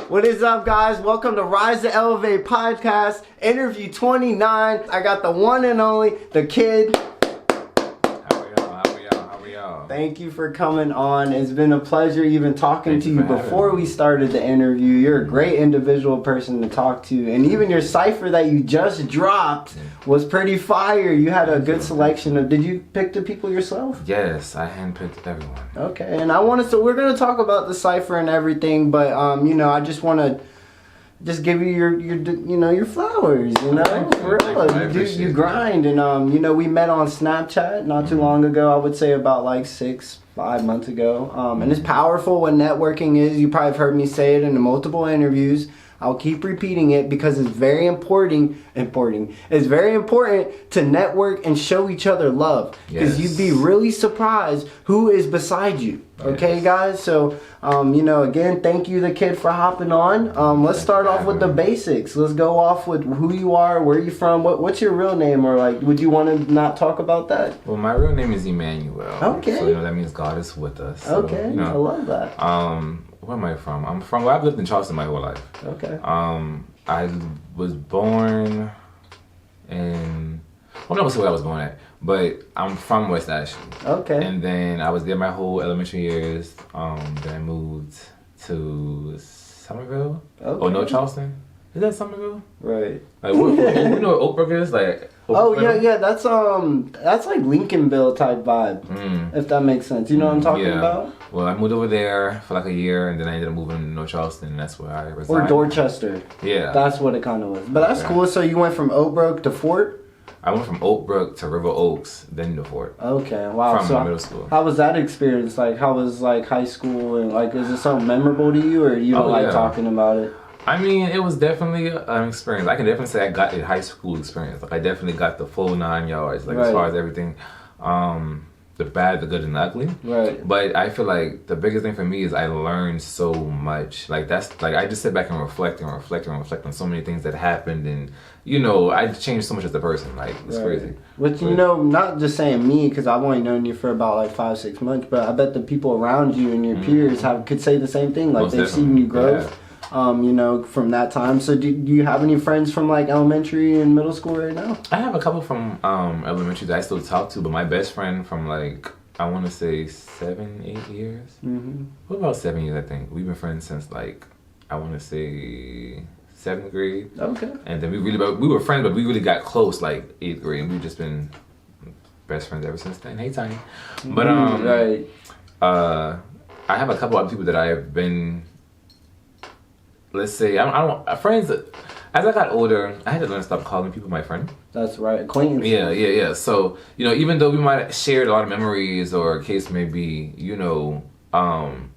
What is up, guys? Welcome to 𝙄𝙣𝙩𝙚𝙬 podcast, interview 29. I got the one and only, the kid. How are y'all? Thank you for coming on. It's been a pleasure even talking to you before we started the interview. You're a great individual person to talk to. And even your Cypher that you just dropped was pretty fire. You had a good selection of... Did you pick the people yourself? Yes, I handpicked everyone. Okay, and we're going to talk about the Cypher and everything, but, I just want to... Just give you your flowers, for real. You grind, and we met on Snapchat not too long ago. I would say about like 5 months ago. And it's powerful what networking is. You probably have heard me say it in multiple interviews. I'll keep repeating it because it's very important. It's very important to network and show each other love. Because you'd be really surprised who is beside you. Okay, guys? So, again, thank you, the kid, for hopping on. Let's start off with the basics. Let's go off with who you are, where you from, what's your real name, or would you want to not talk about that? Well, my real name is *𝙄𝙣𝙩𝙚𝙚𝙬. Okay. So, that means God is with us. So, okay, I love that. Where am I from? I've lived in Charleston my whole life. Okay. I was born in... I'm not going to say where I was born at, but I'm from West Ashley. Okay. And then I was there my whole elementary years. Then I moved to Somerville. Okay. Oh, no, Charleston? Is that Somerville? Right. Like, you know what Oak Brook is? Like, yeah. That's like Lincolnville type vibe, if that makes sense. You know what I'm talking about? Well, I moved over there for like a year, and then I ended up moving to North Charleston, and that's where I resided. Or Dorchester. Yeah. That's what it kind of was. But that's cool. So you went from Oak Brook to Fort? I went from Oak Brook to River Oaks, then to Fort. Okay, wow. From middle school. How was that experience? Like, how was high school, and is it something memorable to you, or you don't like talking about it? I mean, it was definitely an experience. I can definitely say I got a high school experience. Like, I definitely got the full 9 yards. Like, as far as everything, the bad, the good, and the ugly. Right. But I feel like the biggest thing for me is I learned so much. Like, I just sit back and reflect on so many things that happened, and I changed so much as a person. Like, it's crazy. Which, not just saying me, because I've only known you for about 5-6 months, but I bet the people around you and your peers could say the same thing. Like, they've seen you grow. From that time. So do you have any friends from elementary and middle school right now? I have a couple from elementary that I still talk to, but my best friend from I want to say 7-8 years. Mm-hmm. What about 7 years? I think we've been friends since I want to say 7th grade. Okay. And then we were friends, but we really got close 8th grade, and we've just been best friends ever since then. Hey, Tiny. But I have a couple other people that I have been. Let's say friends. As I got older, I had to learn to stop calling people my friend. That's right, acquaintances. Yeah. So even though we might have shared a lot of memories, or case may be,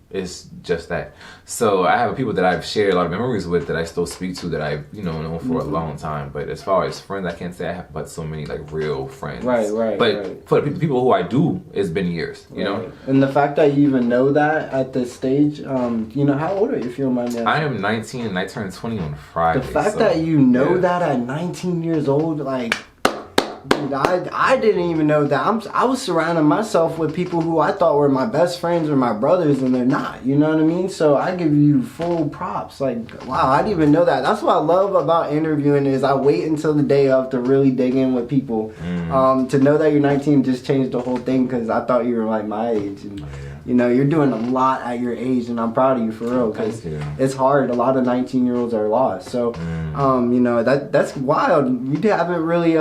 it's just that. So I have people that I've shared a lot of memories with that I still speak to, that I've known for a long time. But as far as friends, I can't say I have but so many real friends. Right. But for the people who I do, it's been years. You know. And the fact that you even know that at this stage, how old are you, if you don't mind me asking? I am 19 and I turned 20 on Friday. The fact that you know that at 19 years old, dude, I didn't even know that. I was surrounding myself with people who I thought were my best friends or my brothers, and they're not. You know what I mean? So I give you full props. Wow, I didn't even know that. That's what I love about interviewing is I wait until the day of to really dig in with people. To know that you're 19 just changed the whole thing, because I thought you were my age. And, you're doing a lot at your age, and I'm proud of you for real, because it's hard. A lot of 19-year-olds are lost. So, that's wild. You haven't really,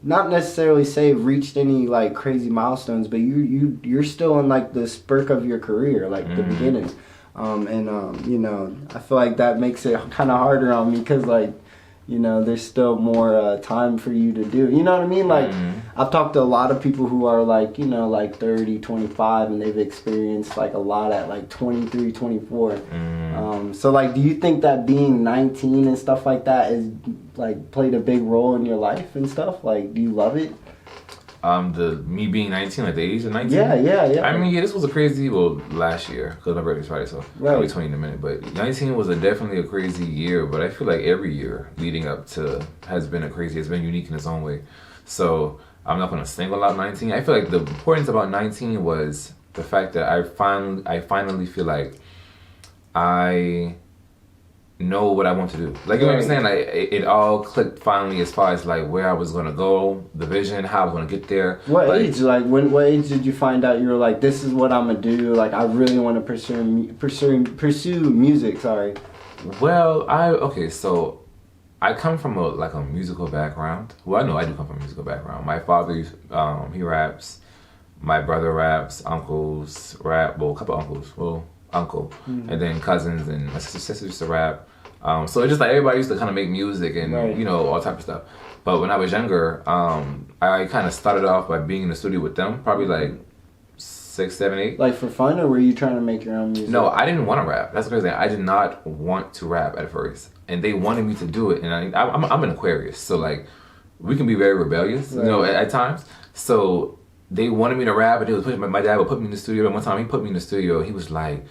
not necessarily reached any crazy milestones, but you're still in the spurt of your career, the beginnings. I feel like that makes it kind of harder on me, because there's still more time for you to do. You know what I mean? I've talked to a lot of people who are 30, 25, and they've experienced a lot at 23, 24. So do you think that being 19 and stuff like that is played a big role in your life and stuff? Do you love it? Me being 19, the age of 19? Yeah. I mean, this was a crazy, last year, because my birthday's Friday, so I'll be 20 in a minute. But 19 was definitely a crazy year, but I feel like every year leading up to has been unique in its own way. So I'm not going to single out 19. I feel like the importance about 19 was the fact that I finally feel like I know what I want to do. Like, you know what I'm saying? Like, it all clicked finally as far as like where I was gonna go, the vision, how I was gonna get there. What age? Like, what age did you find out you were like, this is what I'm gonna do? Like, I really want to pursue music. Sorry. Well, so I come from a musical background. Well, no, I do come from a musical background. My father, he raps. My brother raps. Uncles rap. Well, a couple uncles. Well, uncle, and then cousins and my sister used to rap. So it's just like everybody used to kind of make music and you know, all type of stuff. But when I was younger, I kind of started off by being in the studio with them, probably like 6, 7, 8. Like for fun, or were you trying to make your own music? No, I didn't want to rap. That's the crazy thing. I did not want to rap at first, and they wanted me to do it. And I'm an Aquarius, so like we can be very rebellious, you know, at times. So they wanted me to rap, and they was my dad would put me in the studio. And one time he put me in the studio, he was like,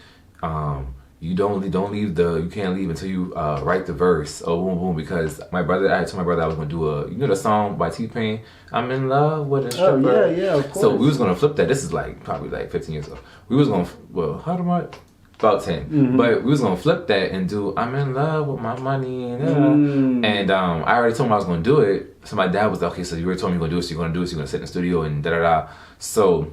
you you can't leave until you write the verse. Oh, boom, boom. Because I had told my brother I was gonna do the song by T-Pain, I'm in love with a stripper. Oh yeah, of course. So we was gonna flip that. This is like probably like 15 years ago. We was gonna about 10. But we was gonna flip that and do I'm in love with my money and I already told him I was gonna do it. So my dad was like, okay, so you already told me you're gonna do it, so you're gonna do it, so you're gonna sit in the studio and da-da-da. So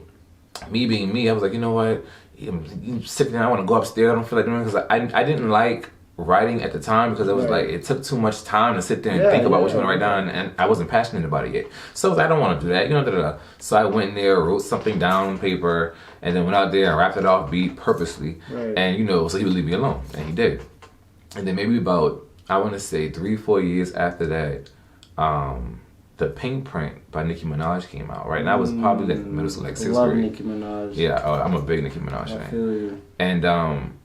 me being me, I was like, you know what? I'm sick now. I want to go upstairs. I don't feel like doing it because I didn't like writing at the time because it was like it took too much time to sit there and think about what you want to write down, and I wasn't passionate about it yet. So I was like, I don't want to do that, you know. Da-da-da. So I went in there, wrote something down on paper, and then went out there and rapped it off beat purposely. And you know, so he would leave me alone, and he did. And then maybe about, I want to say 3-4 years after that, the Pink Print by Nicki Minaj came out, right? And I was probably like middle school, like 6th grade. Love Nicki Minaj. Yeah, I'm a big Nicki Minaj fan. I feel you. And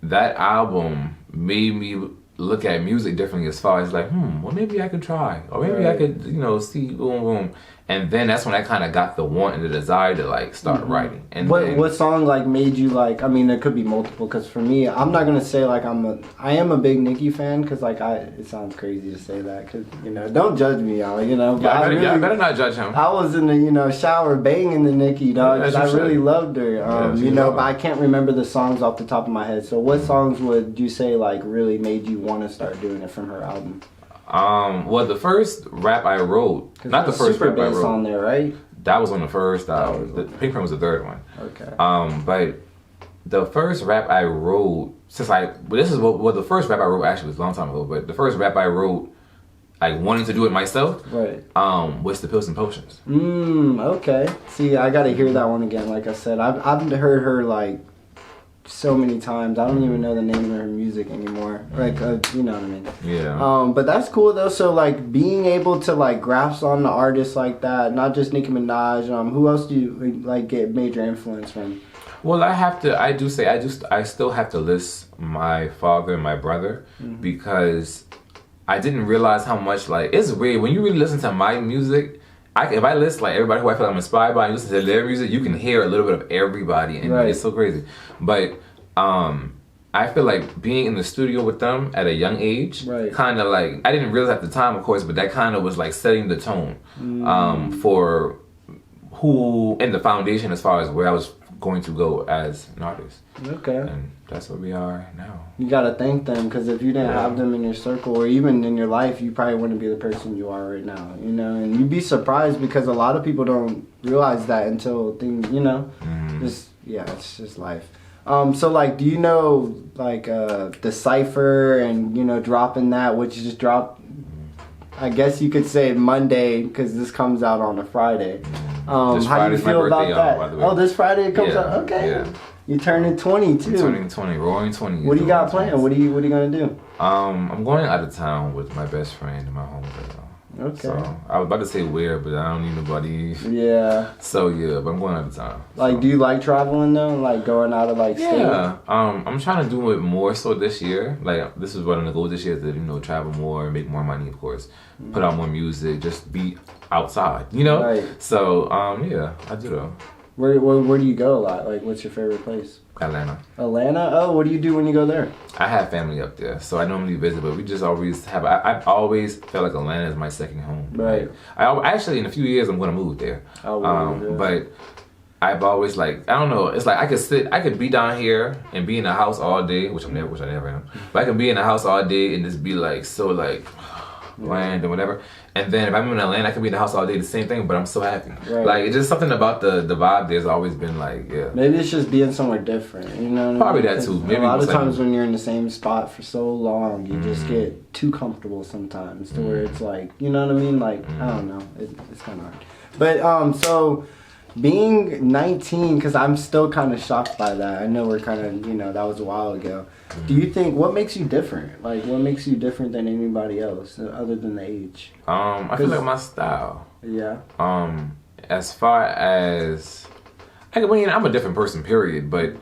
that album made me look at music differently as far as like, well, maybe I could try. Or maybe I could, you know, see, boom, boom. And then that's when I kind of got the want and the desire to like start writing. And what song like made you like? I mean, there could be multiple. Because for me, I'm not gonna say like I am a big Nicki fan. Because like it sounds crazy to say that. Because you know, don't judge me, y'all. You know, but I better not judge him. I was in the shower banging the Nicki, dog. Because I really loved her. You know, but I can't remember the songs off the top of my head. So what songs would you say like really made you want to start doing it from her album? Well, the first rap I wrote, not the first rap I wrote. On there, right? That was on the first album. The Pink Print was the third one. Okay. But the first rap I wrote, the first rap I wrote actually was a long time ago. But the first rap I wrote, like wanting to do it myself, was the Pills and Potions. Okay. See, I gotta hear that one again. Like I said, I've heard her like so many times. I don't even know the name of her music anymore. Like, you know what I mean? Yeah. But that's cool though. So like being able to like grasp on the artists like that, not just Nicki Minaj. Who else do you like get major influence from? Well, I still have to list my father and my brother because I didn't realize how much like it's weird when you really listen to my music. If I list like everybody who I feel like I'm inspired by and listen to their music, you can hear a little bit of everybody, and it's so crazy. But I feel like being in the studio with them at a young age, kind of like, I didn't realize at the time, of course, but that kind of was like setting the tone for who and the foundation as far as where I was going to go as an artist. Okay. And that's where we are now. You gotta thank them, because if you didn't have them in your circle or even in your life, you probably wouldn't be the person you are right now, you know. And you'd be surprised because a lot of people don't realize that until things, you know, it's just life. So like, do you know like the Cypher and, you know, dropping that, which just dropped, I guess you could say Monday, because this comes out on a Friday. How do you feel about that? This Friday it comes out? Okay. Yeah. You're turning 20 too. I'm turning 20, roaring 20. What do you got planned? What are you gonna do? I'm going out of town with my best friend and my homegirl. Okay. So I was about to say where, but I don't need nobody. Yeah. So yeah, but I'm going out of town. Like, do you like traveling though? Like going out of like state? Yeah. I'm trying to do it more so this year. Like, this is what I'm gonna go this year, to, you know, travel more, make more money, of course, put out more music, just be outside, you know. Right. So yeah, I do though. Where do you go a lot? Like, what's your favorite place? Atlanta. Atlanta? Oh, what do you do when you go there? I have family up there, so I normally visit, but we just always have. I've always felt like Atlanta is my second home. Right. I actually, in a few years, I'm going to move there. But I've always like, I don't know, it's like I could be down here and be in the house all day, which I never am. But I can be in the house all day and just be like so like bland and whatever. And then if I'm in Atlanta, I can be in the house all day, the same thing, but I'm so happy. Right. Like it's just something about the vibe there's always been like, yeah. Maybe it's just being somewhere different, you know? Probably that too. Maybe a lot of times when you're in the same spot for so long, you just get too comfortable sometimes to where it's like, you know what I mean? Like, I don't know. It's kind of hard. But, so being 19, because I'm still kind of shocked by that. I know we're kind of, you know, that was a while ago. Do you think, what makes you different? Like, what makes you different than anybody else other than the age? I feel like my style. Yeah. As far as, I mean, I'm a different person, period. But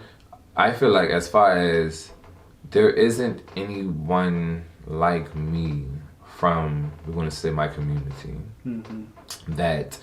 I feel like as far as there isn't anyone like me from, we're going to say my community, that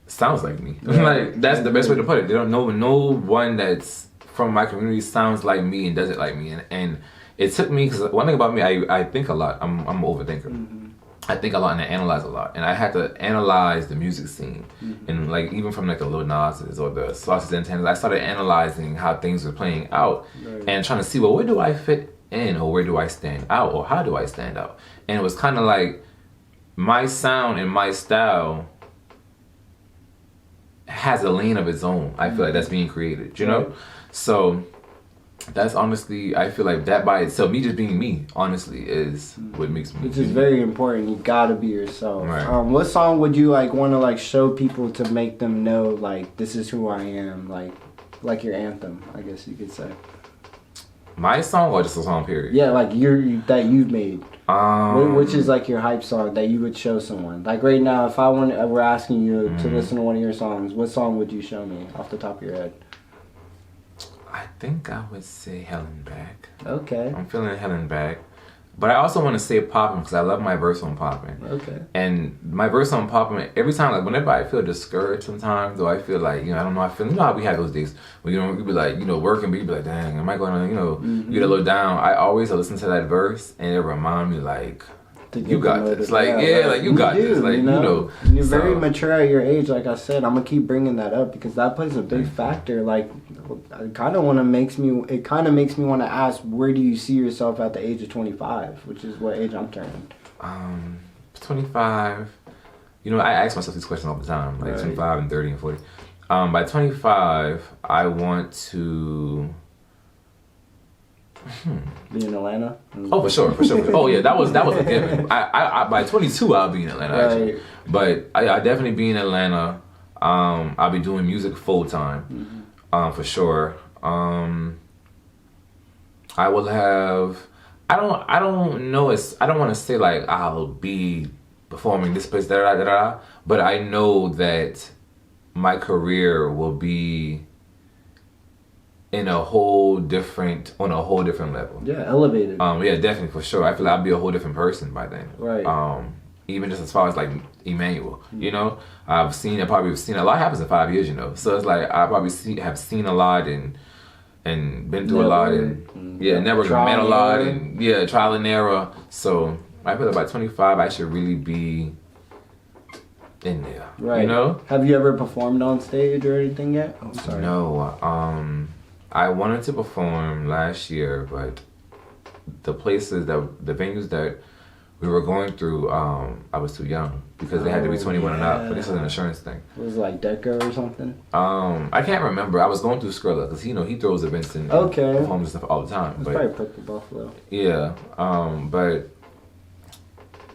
sounds like me. Yeah. Like that's the best way to put it. They don't know no one that's from my community sounds like me and doesn't like me. And it took me, because one thing about me, I think a lot. I'm an overthinker. I think a lot and I analyze a lot. And I had to analyze the music scene. And like even from like the Lil Nas's or the Sauces and Tenders, I started analyzing how things were playing out and trying to see, well, where do I fit in, or where do I stand out, or how do I stand out? And it was kind of like my sound and my style has a lane of its own. I feel like that's being created, you know? So that's honestly, I feel like that by itself, me just being me, honestly, is what makes me. Which is very important. You gotta be yourself. Right. What song would you like want to like show people to make them know like this is who I am, like your anthem, I guess you could say. My song or just a song period? Yeah, like that you've made. Which is like your hype song that you would show someone. Like right now, if we're asking you to listen to one of your songs, what song would you show me off the top of your head? I think I would say Hell and Back. Okay. I'm feeling Hell and Back. But I also want to say Poppin' because I love my verse on Poppin'. Okay. And my verse on Poppin', every time, like whenever I feel discouraged sometimes, or I feel like, you know, I don't know, you know how we have those days when you be like, you know, working, but you be like, dang, am I going to, you know, you get a little down. I always listen to that verse and it remind me like, you got this. Like, like you got this. Like, you know. You're very mature at your age, like I said. I'm going to keep bringing that up because that plays a big factor. Like, it kind of makes me want to ask, where do you see yourself at the age of 25, which is what age I'm turning? 25. You know, I ask myself these questions all the time, like 25 and 30 and 40. By 25, I want to... Be in Atlanta? Oh, for sure. Oh yeah, that was a given. I by 22 I'll be in Atlanta actually, but I definitely be in Atlanta. I'll be doing music full time, for sure. I will have. I don't know. I don't want to say like I'll be performing this place, but I know that my career will be on a whole different level. Yeah, elevated. Yeah, definitely, for sure. I feel like I'll be a whole different person by then. Right. Even just as far as like Emmanuel, you know, I've probably seen a lot happens in 5 years, you know. So it's like I probably have seen a lot and been through a lot and never met a lot and trial and error. So I feel like by 25 I should really be in there. Right. You know? Have you ever performed on stage or anything yet? Oh, sorry. No. I wanted to perform last year, but the venues that we were going through, I was too young because they had to be 21 and up. But this is an insurance thing. It was like Deca or something? I can't remember. I was going through Skrilla because he throws events and performs stuff all the time. It's probably Purple Buffalo. Yeah. But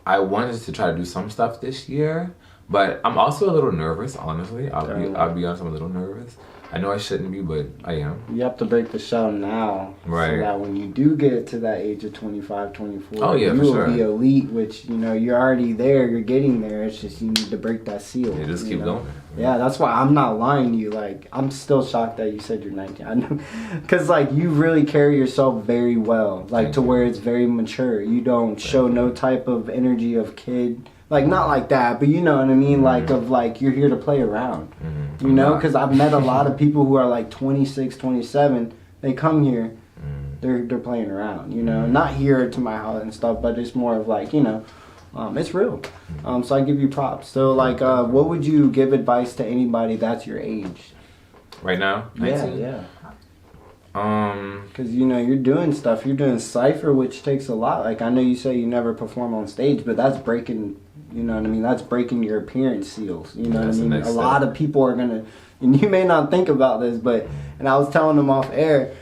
I wanted to try to do some stuff this year. But I'm also a little nervous, honestly. I'll be honest, I'm a little nervous. I know I shouldn't be, but I am. You have to break the shell now. Right. So that when you do get to that age of 25, 24, you will be elite, which, you know, you're already there, you're getting there. It's just you need to break that seal. Yeah, just keep going. Yeah, that's why I'm not lying to you. Like, I'm still shocked that you said you're 19. I know. Because, like, you really carry yourself very well. Like, to where it's very mature. You don't show no type of energy of kid. Like, not like that, but you know what I mean? Like, of like, you're here to play around. You know? Because I've met a lot of people who are like 26, 27. They come here, they're playing around, you know? Not here to my house and stuff, but it's more of like, you know, It's real. So I give you props. So like, what would you give advice to anybody that's your age? Right now? 19? Yeah. Because you're doing stuff. You're doing Cypher, which takes a lot. Like I know you say you never perform on stage, but that's breaking. You know what I mean? That's breaking your appearance seals. You know what I mean? A lot of people are gonna, and you may not think about this, and I was telling them off air.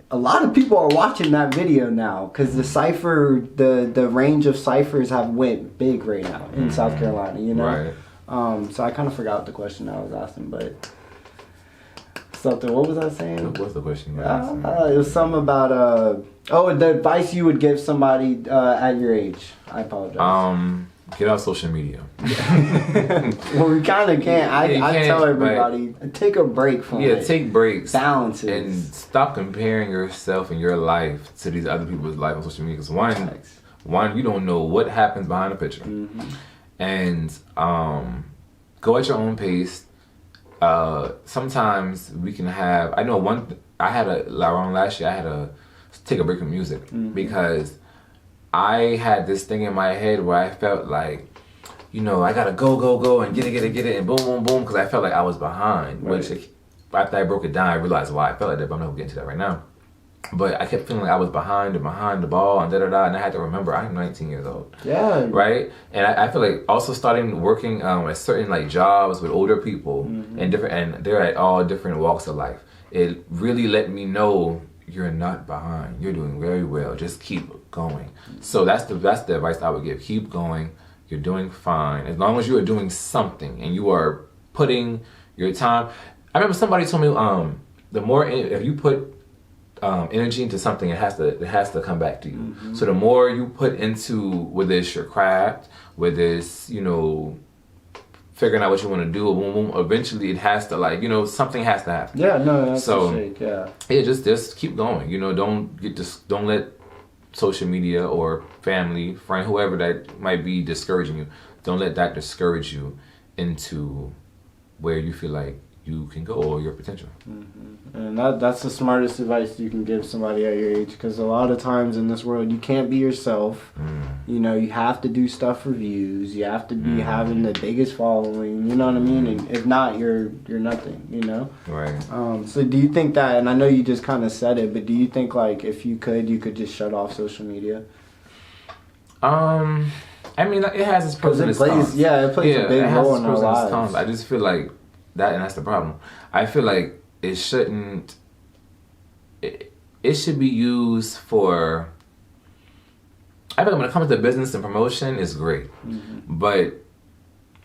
A lot of people are watching that video now because the Cypher, the range of Cyphers have went big right now in South Carolina. Right. So I kind of forgot the question I was asking, but. Something. What was I saying? What was the question you were asking? It was something about the advice you would give somebody at your age. I apologize. Get off social media. Well, we kind of can't. I tell everybody take a break from it. Yeah, take breaks. Balance it. And stop comparing yourself and your life to these other people's life on social media. Because one, you don't know what happens behind the picture, and go at your own pace. Sometimes we can have. I know around last year I had to take a break from music because I had this thing in my head where I felt like, I gotta go and get it and boom boom boom because I felt like I was behind. Right. Which after I broke it down, I realized why I felt like that. But I'm not gonna get into that right now. But I kept feeling like I was behind the ball and and I had to remember I'm 19 years old. Yeah. Right? And I feel like also starting working at certain like jobs with older people and they're at all different walks of life. It really let me know you're not behind. You're doing very well. Just keep going. So that's the advice I would give. Keep going. You're doing fine. As long as you are doing something and you are putting your time. I remember somebody told me the more if you put energy into something, it has to come back to you. So the more you put into whether it's your craft, whether it's figuring out what you want to do, boom, boom, eventually it has to something has to happen. Yeah, no, that's a shake. Yeah, just keep going. Don't let social media or family, friend, whoever that might be discouraging you. Don't let that discourage you into where you feel like you can go or your potential. And that's the smartest advice you can give somebody at your age, because a lot of times in this world you can't be yourself. You have to do stuff for views. You have to be having the biggest following, you know what I mean? And if not, you're nothing, Right. So do you think that, and I know you just kind of said it, but do you think like if you could just shut off social media? I mean, it has its pros and its cons. It plays a big role in our lives. I just feel like that, and that's the problem. I feel like it shouldn't. It should be used for. I feel like when it comes to business and promotion, it's great, but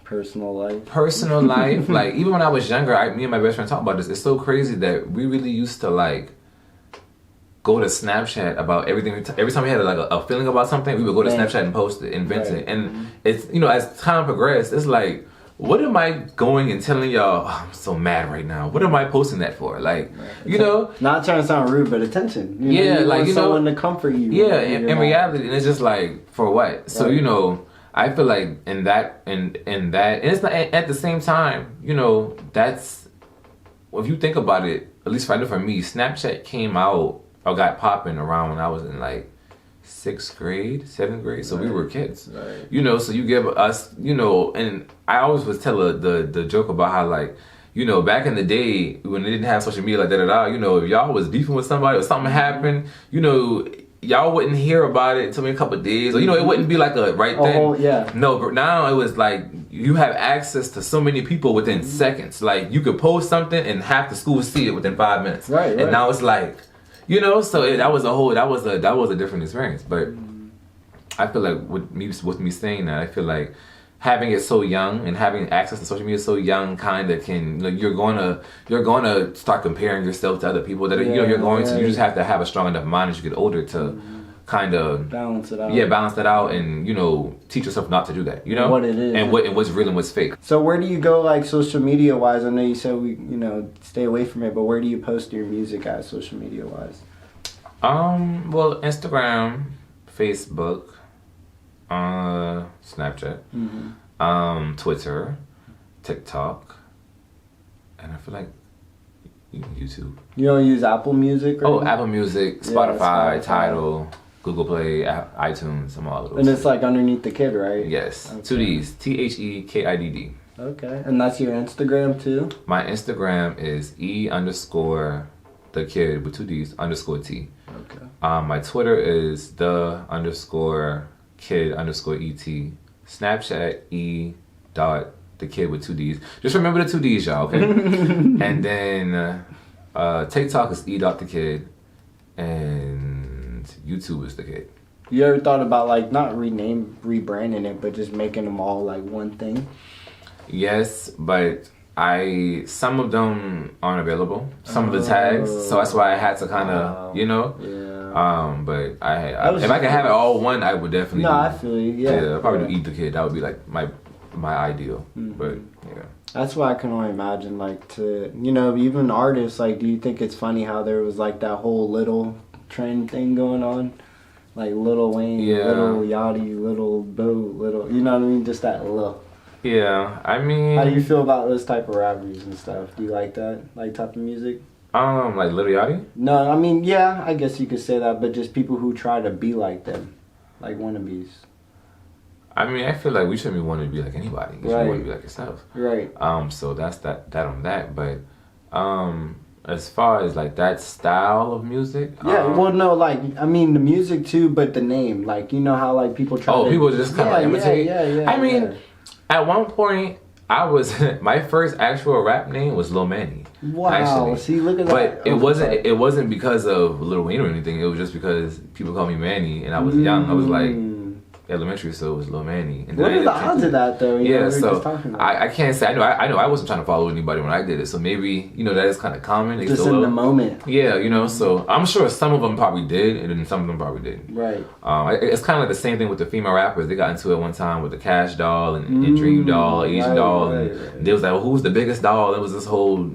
personal life, like even when I was younger, me and my best friend talked about this. It's so crazy that we really used to like go to Snapchat about everything. Every time we had like a feeling about something, we would go to Snapchat and post it, invent it, and it's as time progressed, it's like. What am I going and telling y'all? Oh, I'm so mad right now. What am I posting that for? Like, not trying to sound rude, but attention. You want someone to comfort you. Yeah, in reality, and it's just like for what? Right. So I feel like in that, and it's not at the same time. That's if you think about it. At least for me, Snapchat came out or got popping around when I was in like 6th grade, 7th grade, so we were kids. Right. So you give us, and I always was tell the joke about how like, back in the day when they didn't have social media like that, if y'all was beefing with somebody or something happened, y'all wouldn't hear about it until a couple of days, or it wouldn't be like a right then. No, but now it was like you have access to so many people within seconds. Like you could post something and half the school see it within 5 minutes. Right. And now it's like. So that was a different experience. But I feel like with me saying that, I feel like having it so young and having access to social media so young kind of can you're gonna start comparing yourself to other people that you just have to have a strong enough mind as you get older to kind of balance it out. Yeah, balance that out, and teach yourself not to do that. What it is and what's real and what's fake. So where do you go like social media wise? I know you said we stay away from it, but where do you post your music at social media wise? Well, Instagram, Facebook, Snapchat, Twitter, TikTok, and I feel like YouTube. You don't use Apple Music? Apple Music, Spotify, Tidal. Google Play, iTunes, I'm all of those. And it's like underneath the kid, right? Yes. Okay. 2 Ds. THEKIDD. Okay. And that's your Instagram too? My Instagram is _the_kid with 2 Ds _T. Okay. My Twitter is _kid_ET. Snapchat _the kid with 2 Ds. Just remember the 2 Ds, y'all, okay? And then TikTok is the kid. And YouTube is the kid. You ever thought about like not rebranding it, but just making them all like one thing? Yes, but some of them aren't available. Some of the tags, so that's why I had to kind of, Yeah. But if I could have it all one, I would definitely. No, I feel you. Yeah. I'd probably do Eat the Kid. That would be like my ideal. But yeah. That's why I can only imagine, like, to, even artists, like, do you think it's funny how there was, like, that whole little trend thing going on? Like, Lil Wayne, Lil Yachty, Lil Boo, Little, you know what I mean? Just that little. Yeah, I mean... How do you feel about those type of rappers and stuff? Do you like that, like, type of music? Like Lil Yachty? No, I mean, yeah, I guess you could say that, but just people who try to be like them, like wannabes. I mean, I feel like we shouldn't be wanting to be like anybody. You should want to be like yourself. Right. So that's that on that. But as far as like that style of music, yeah. Well, no, like I mean the music too, but the name, like you know how like people try. Oh, people just kind of imitate. Yeah. I mean, at one point, I was my first actual rap name was Lil Manny. Wow. Actually. See, look at that. But it wasn't because of Lil Wayne or anything. It was just because people called me Manny, and I was young. I was like. Elementary, so it was Lil Manny. And what are the odds of that, though? So I can't say. I know I wasn't trying to follow anybody when I did it, so maybe that is kind of common. Just in the moment. Yeah, so I'm sure some of them probably did, and then some of them probably didn't. Right. It's kind of like the same thing with the female rappers. They got into it one time with the Cash Doll and Dream Doll, Asian Doll, and they was like, well, who's the biggest doll? It was this whole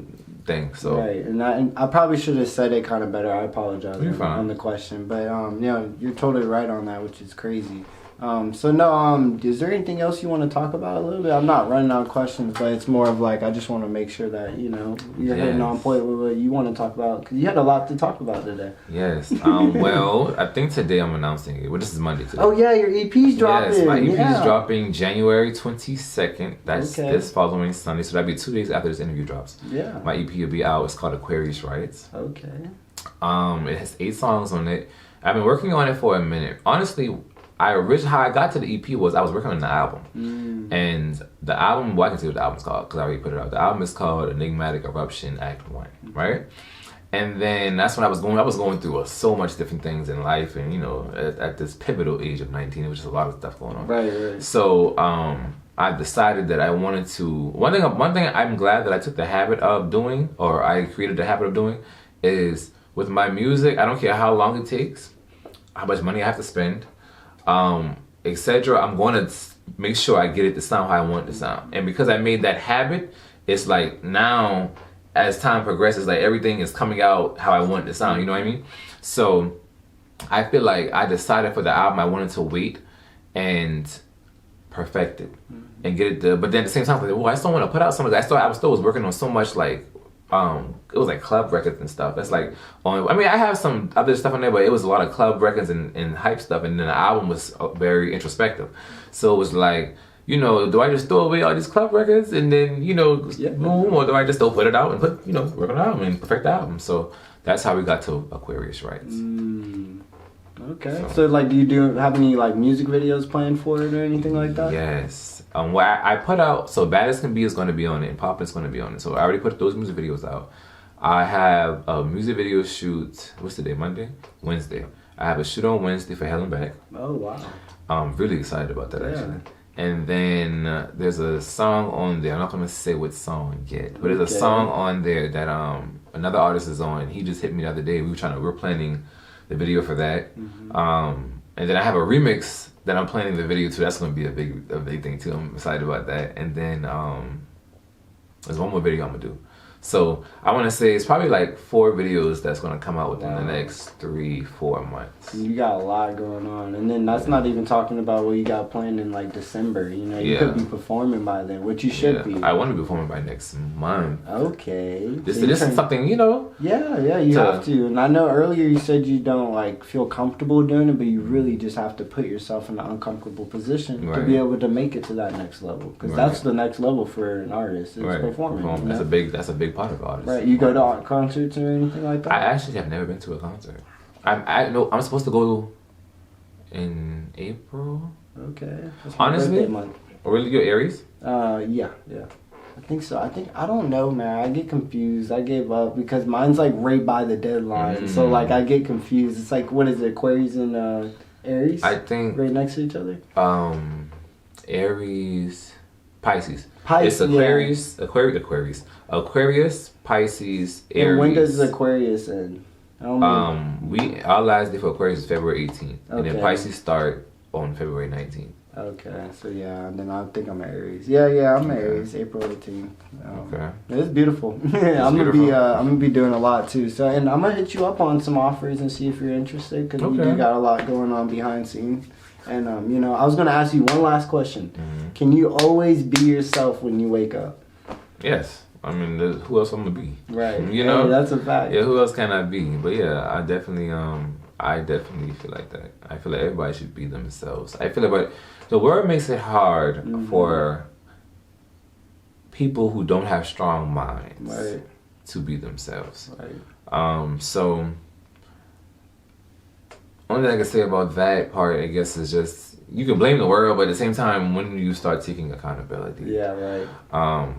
thing. So right, and I probably should have said it kind of better. I apologize on the question, but you're totally right on that, which is crazy. Is there anything else you want to talk about a little bit? I'm not running out of questions, but it's more of like, I just want to make sure that, you're hitting on point with what you want to talk about, because you had a lot to talk about today. Yes. Well, I think today I'm announcing it. Well, this is Monday today. Oh, yeah, your EP's dropping. Yes, my EP's dropping January 22nd. That's this following Sunday, so that'll be 2 days after this interview drops. Yeah. My EP will be out. It's called 𝙄𝙣𝙩𝙚𝙬𝙚. Okay. It has 8 songs on it. I've been working on it for a minute. Honestly, how I got to the EP was I was working on the album. And the album, I can see what the album's called because I already put it out. The album is called Enigmatic Eruption Act 1, right? And then that's when I was going through so much different things in life, and at this pivotal age of 19, it was just a lot of stuff going on. Right. So I decided that I wanted to. One thing I'm glad that I took the habit of doing, or I created the habit of doing, is with my music. I don't care how long it takes, how much money I have to spend, etc. I'm going to make sure I get it to sound how I want it to sound. And because I made that habit, it's like now, as time progresses, like everything is coming out how I want it to sound. You know what I mean? So I feel like I decided for the album I wanted to wait and perfect it and get it. But then at the same time, I still want to put out some of that. I still was working on so much like. It was like club records and stuff. That's like I have some other stuff on there, but it was a lot of club records and hype stuff, and then the album was very introspective. So it was like, do I just throw away all these club records and then boom, or do I just still put it out and put work on the album and perfect the album? So that's how we got to 𝙄𝙯𝙩𝙚𝙬𝙚. Okay. So like, do you have any like music videos planned for it or anything like that? Yes. What I put out, so Bad As Can Be is going to be on it, and Pop is going to be on it. So I already put those music videos out. I have a music video shoot. What's the day? Wednesday. I have a shoot on Wednesday for Hell and Back. Oh wow. I'm really excited about that actually. And then there's a song on there. I'm not going to say what song yet, but there's a song on there that another artist is on. He just hit me the other day. We're planning the video for that. And then I have a remix that I'm planning the video to. That's going to be a big thing too. I'm excited about that. And then there's one more video I'm going to do. So I want to say it's probably like 4 videos that's going to come out within the next 3-4 months. You got a lot going on, and then that's not even talking about what you got planned in like December. You know, you could be performing by then, which you should be. I want to be performing by next month. Okay. This is something, you know. Yeah, you have to. And I know earlier you said you don't like feel comfortable doing it, but you really just have to put yourself in an uncomfortable position to be able to make it to that next level. Because that's the next level for an artist. It's performing. You know? That's a big part of artists. Right. You go to concerts or anything like that? I actually have never been to a concert. I'm supposed to go in April. Okay. That's my honestly, month. Really, your Aries? Yeah. I think so. I don't know, man. I get confused. I gave up because mine's like right by the deadline. So like I get confused. It's like, what is it, Aquarius and Aries? I think right next to each other. Aries, Pisces. It's Aquarius, Aquarius, Pisces, Aries. And when does Aquarius end? Our last day for Aquarius is February 18th, and then Pisces start on February 19th. Okay, so yeah, and then I think I'm Aries. Yeah, I'm Aries, April 18th. Okay, it's beautiful. I'm gonna be doing a lot too. So, and I'm gonna hit you up on some offers and see if you're interested because we do got a lot going on behind scenes. And you know, I was gonna ask you one last question. Can you always be yourself when you wake up? Yes. I mean, who else I'm gonna be? Right. You know, that's a fact. Yeah, who else can I be? But yeah, I definitely feel like that. I feel like everybody should be themselves. I feel like, but the world makes it hard for people who don't have strong minds to be themselves. Right. So only thing I can say about that part, I guess, is just you can blame the world, but at the same time, when you start taking accountability. Yeah. Right.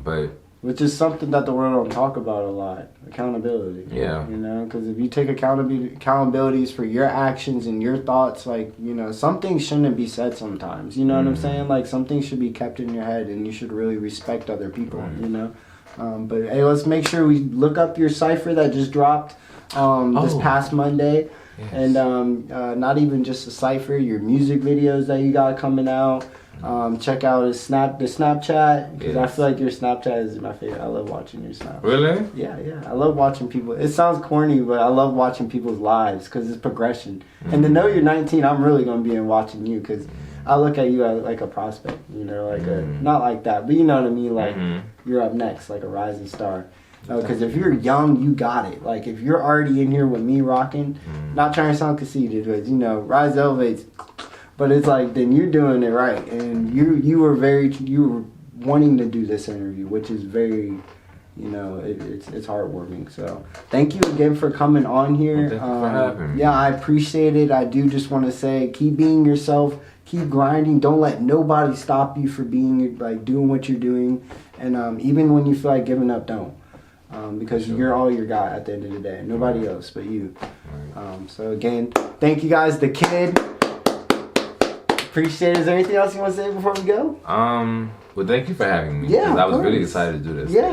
But. Which is something that the world don't talk about a lot. Accountability. Yeah. You know, because if you take accountabilities for your actions and your thoughts, like, you know, some things shouldn't be said sometimes. You know what I'm saying? Like, some things should be kept in your head and you should really respect other people, you know? But, hey, let's make sure we look up your Cypher that just dropped this past Monday. Yes. And not even just the Cypher, your music videos that you got coming out. Check out the Snapchat because I feel like your Snapchat is my favorite. I love watching your Snap. Really? Yeah. I love watching people. It sounds corny, but I love watching people's lives because it's progression. And to know you're 19, I'm really gonna be in watching you because I look at you as like a prospect. You know, like not like that, but you know what I mean. Like you're up next, like a rising star. Because if you're young, you got it. Like if you're already in here with me rocking, not trying to sound conceited, but you know, '𝙄𝙬𝙧𝙚𝙬. But it's like, then you're doing it right. And you were wanting to do this interview, which is very, you know, it's heartwarming. So thank you again for coming on here. Thank you for having me. Yeah, I appreciate it. I do just want to say, keep being yourself, keep grinding. Don't let nobody stop you for being, like, doing what you're doing. And even when you feel like giving up, don't. Because you're all you got at the end of the day. Nobody else but you. So again, thank you guys, the kid. Appreciate it. Is there anything else you want to say before we go? Well, thank you for having me. Yeah, I was really excited to do this. Yeah.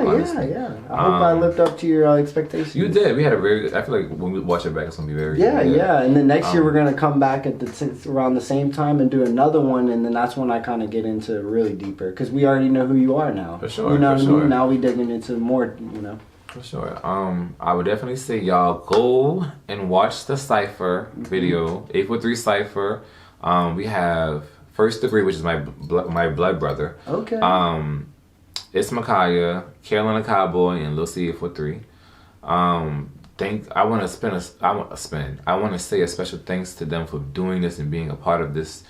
I hope I lived up to your expectations. You did. We had a very. I feel like when we watch it back, it's gonna be very. Yeah. And then next year we're gonna come back at around the same time and do another one, and then that's when I kind of get into really deeper because we already know who you are now. For sure. You know what I mean? Now we digging into more. You know. For sure. I would definitely say y'all go and watch the Cypher video, 843 Cypher. We have First Degree, which is my blood brother. Okay. It's Makaya, Carolina Cowboy, and Lil C 843. I want to say a special thanks to them for doing this and being a part of this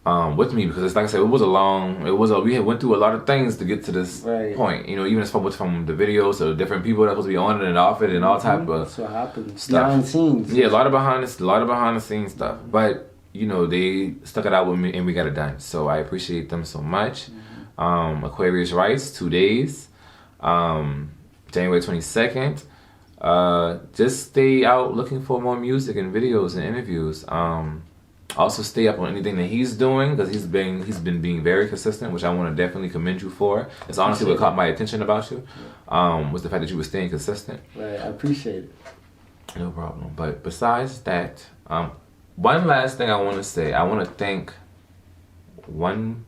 with me because it's like I said, we had went through a lot of things to get to this point. You know, even from the videos to different people that was supposed to be on it and off it and all type of that's what happens. Stuff. Behind the scenes. Yeah, a lot of behind the scenes stuff. But you know, they stuck it out with me and we got it done. So I appreciate them so much. Aquarius Rights, 2 days. January 22nd. Just stay out looking for more music and videos and interviews. Also stay up on anything that he's doing because he's been being very consistent, which I want to definitely commend you for. It's honestly what caught my attention about you, was the fact that you were staying consistent. Right, I appreciate it. No problem. But besides that, one last thing I want to say. I want to thank I want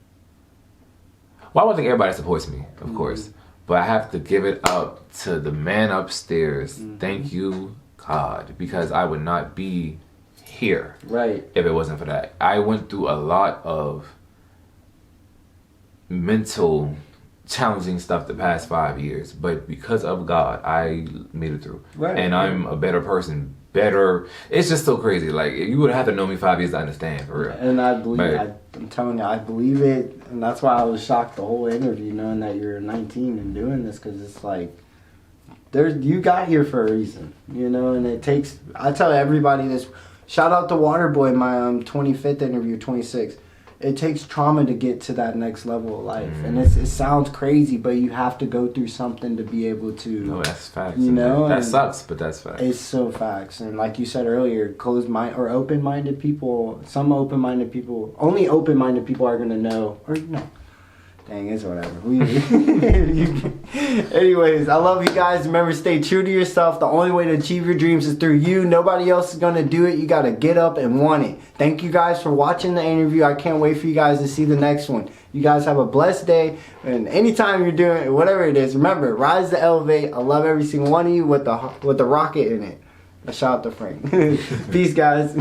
to thank everybody that supports me, of course. But I have to give it up to the man upstairs. Thank you, God, because I would not be here if it wasn't for that. I went through a lot of mental challenging stuff the past 5 years, but because of God, I made it through. And I'm a better person. It's just so crazy. Like, you would have to know me 5 years to understand, for real. And I believe, I'm telling you, I believe it, and that's why I was shocked the whole interview, knowing that you're 19 and doing this, because it's like, you got here for a reason, you know, and it takes, I tell everybody this, shout out to Waterboy, my 25th interview, 26th. It takes trauma to get to that next level of life, and it sounds crazy, but you have to go through something to be able to. No, that's facts. You know, that sucks, but that's facts. It's so facts, and like you said earlier, closed mind or open-minded people. Some open-minded people, only open-minded people are gonna know, or no. Dang, it's whatever. Anyways, I love you guys. Remember, stay true to yourself. The only way to achieve your dreams is through you. Nobody else is going to do it. You got to get up and want it. Thank you guys for watching the interview. I can't wait for you guys to see the next one. You guys have a blessed day. And anytime you're doing whatever it is, remember, rise to elevate. I love every single one of you with the rocket in it. A shout out to Frank. Peace, guys.